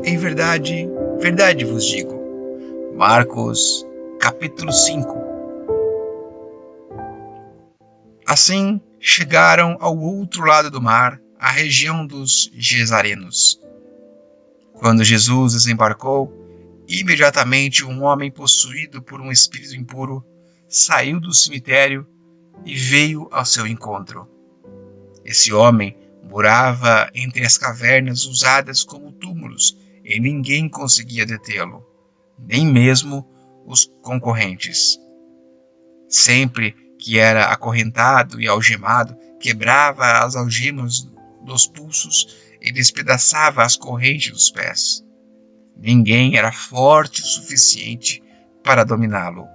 Em verdade, verdade vos digo. Marcos, capítulo 5. Assim chegaram ao outro lado do mar, à região dos Gesarenos. Quando Jesus desembarcou, imediatamente um homem possuído por um espírito impuro saiu do cemitério e veio ao seu encontro. Esse homem morava entre as cavernas usadas como túmulos e ninguém conseguia detê-lo, nem mesmo os concorrentes. Sempre que era acorrentado e algemado, quebrava as algemas dos pulsos e despedaçava as correntes dos pés. Ninguém era forte o suficiente para dominá-lo.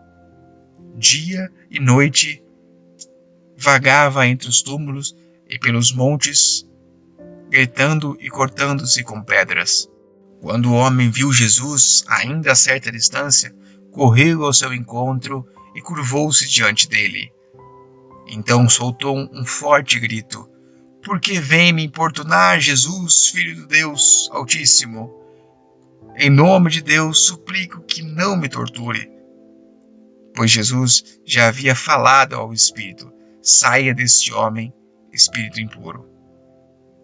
Dia e noite vagava entre os túmulos e pelos montes, gritando e cortando-se com pedras. Quando o homem viu Jesus, ainda a certa distância, correu ao seu encontro e curvou-se diante dele. Então soltou um forte grito: "Por que vem me importunar, Jesus, Filho do Deus Altíssimo? Em nome de Deus, suplico que não me torture." Pois Jesus já havia falado ao espírito: "Saia deste homem, espírito impuro."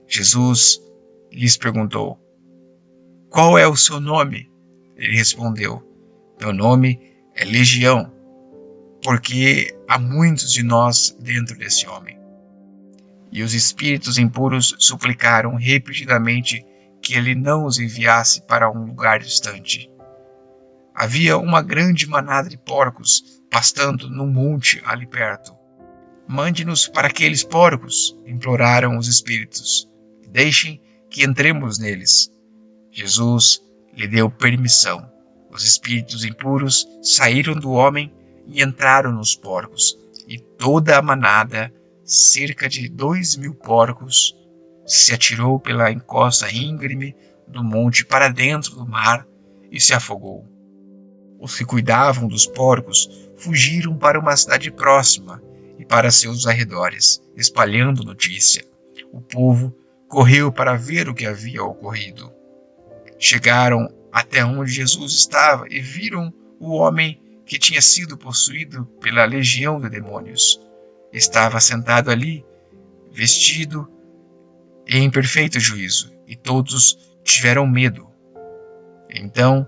Jesus lhes perguntou: "Qual é o seu nome?" Ele respondeu: "Meu nome é Legião, porque há muitos de nós dentro desse homem." E os espíritos impuros suplicaram repetidamente que ele não os enviasse para um lugar distante. Havia uma grande manada de porcos pastando num monte ali perto. "Mande-nos para aqueles porcos", imploraram os espíritos. "Deixem que entremos neles." Jesus lhe deu permissão. Os espíritos impuros saíram do homem e entraram nos porcos, e toda a manada, cerca de 2.000 porcos, se atirou pela encosta íngreme do monte para dentro do mar e se afogou. Os que cuidavam dos porcos fugiram para uma cidade próxima e para seus arredores, espalhando notícia. O povo correu para ver o que havia ocorrido. Chegaram até onde Jesus estava e viram o homem que tinha sido possuído pela legião de demônios. Estava sentado ali, vestido e em perfeito juízo, e todos tiveram medo. Então,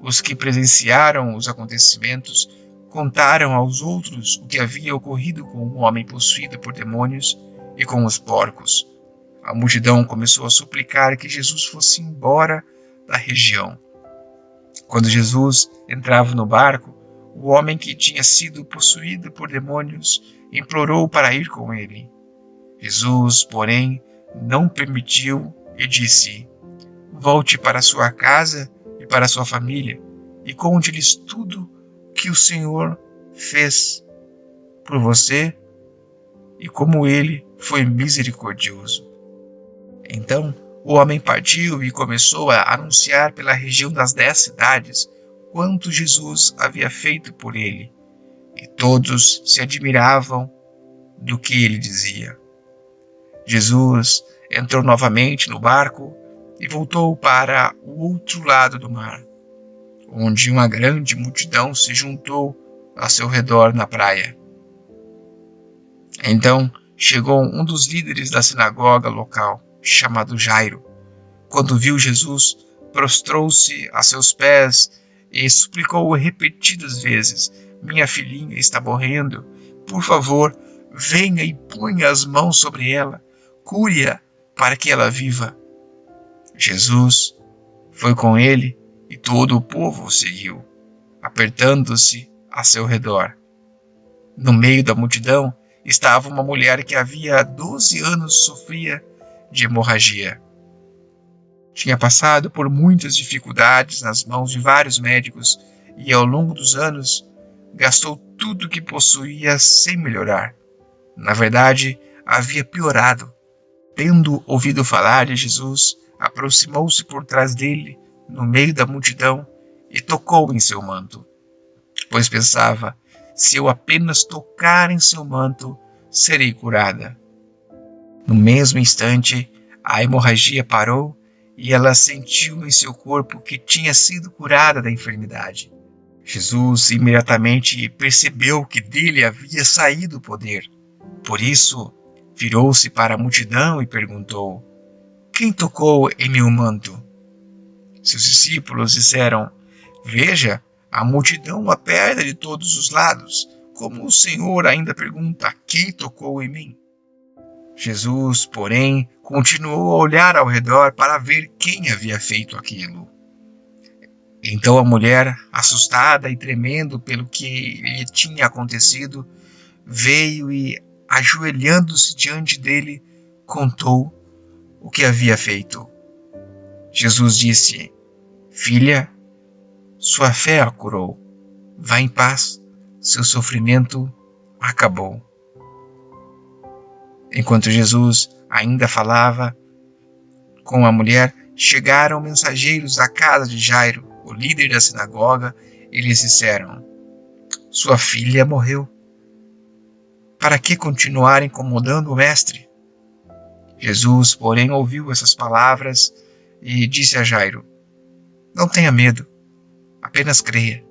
os que presenciaram os acontecimentos contaram aos outros o que havia ocorrido com o homem possuído por demônios e com os porcos. A multidão começou a suplicar que Jesus fosse embora da região. Quando Jesus entrava no barco, o homem que tinha sido possuído por demônios implorou para ir com ele. Jesus, porém, não permitiu e disse: "Volte para sua casa e para sua família e conte-lhes tudo que o Senhor fez por você e como ele foi misericordioso." Então o homem partiu e começou a anunciar pela região das 10 cidades quanto Jesus havia feito por ele, e todos se admiravam do que ele dizia. Jesus entrou novamente no barco e voltou para o outro lado do mar, onde uma grande multidão se juntou a seu redor na praia. Então chegou um dos líderes da sinagoga local, chamado Jairo. Quando viu Jesus, prostrou-se a seus pés e suplicou repetidas vezes: "Minha filhinha está morrendo. Por favor, venha e ponha as mãos sobre ela. Cure-a para que ela viva." Jesus foi com ele e todo o povo o seguiu, apertando-se a seu redor. No meio da multidão estava uma mulher que havia 12 anos sofria de hemorragia. Tinha passado por muitas dificuldades nas mãos de vários médicos e, ao longo dos anos, gastou tudo o que possuía sem melhorar. Na verdade, havia piorado. Tendo ouvido falar de Jesus, aproximou-se por trás dele, no meio da multidão, e tocou em seu manto, pois pensava: "Se eu apenas tocar em seu manto, serei curada." No mesmo instante, a hemorragia parou e ela sentiu em seu corpo que tinha sido curada da enfermidade. Jesus imediatamente percebeu que dele havia saído o poder. Por isso, virou-se para a multidão e perguntou: quem tocou em meu manto? Seus discípulos disseram: veja, a multidão o aperta de todos os lados. Como o Senhor ainda pergunta: quem tocou em mim? Jesus, porém, continuou a olhar ao redor para ver quem havia feito aquilo. Então a mulher, assustada e tremendo pelo que lhe tinha acontecido, veio e, ajoelhando-se diante dele, contou o que havia feito. Jesus disse: filha, sua fé a curou. Vá em paz, seu sofrimento acabou. Enquanto Jesus ainda falava com a mulher, chegaram mensageiros da casa de Jairo, o líder da sinagoga, e lhes disseram: sua filha morreu. Para que continuar incomodando o mestre? Jesus, porém, ouviu essas palavras e disse a Jairo: não tenha medo, apenas creia.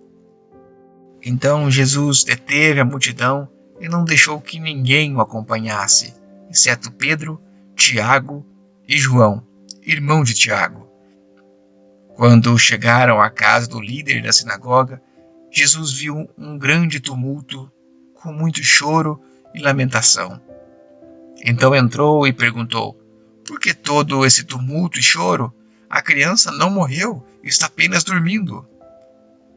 Então Jesus deteve a multidão e não deixou que ninguém o acompanhasse, exceto Pedro, Tiago e João, irmão de Tiago. Quando chegaram à casa do líder da sinagoga, Jesus viu um grande tumulto, com muito choro e lamentação. Então entrou e perguntou: por que todo esse tumulto e choro? A criança não morreu, está apenas dormindo.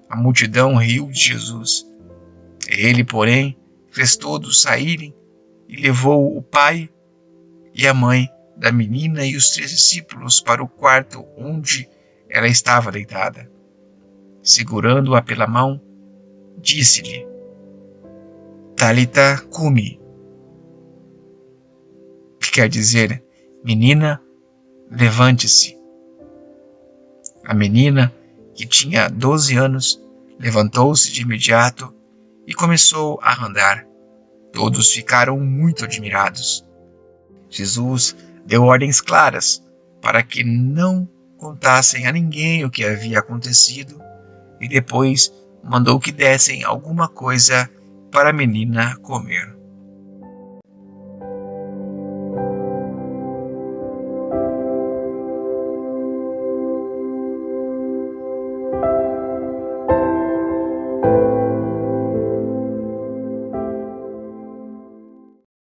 A multidão riu de Jesus. Ele, porém, fez todos saírem e levou o pai e a mãe da menina e os 3 discípulos para o quarto onde ela estava deitada. Segurando-a pela mão, disse-lhe: Talitha cumi, que quer dizer: menina, levante-se. A menina, que tinha 12 anos, levantou-se de imediato e começou a andar. Todos ficaram muito admirados. Jesus deu ordens claras para que não contassem a ninguém o que havia acontecido e depois mandou que dessem alguma coisa para a menina comer.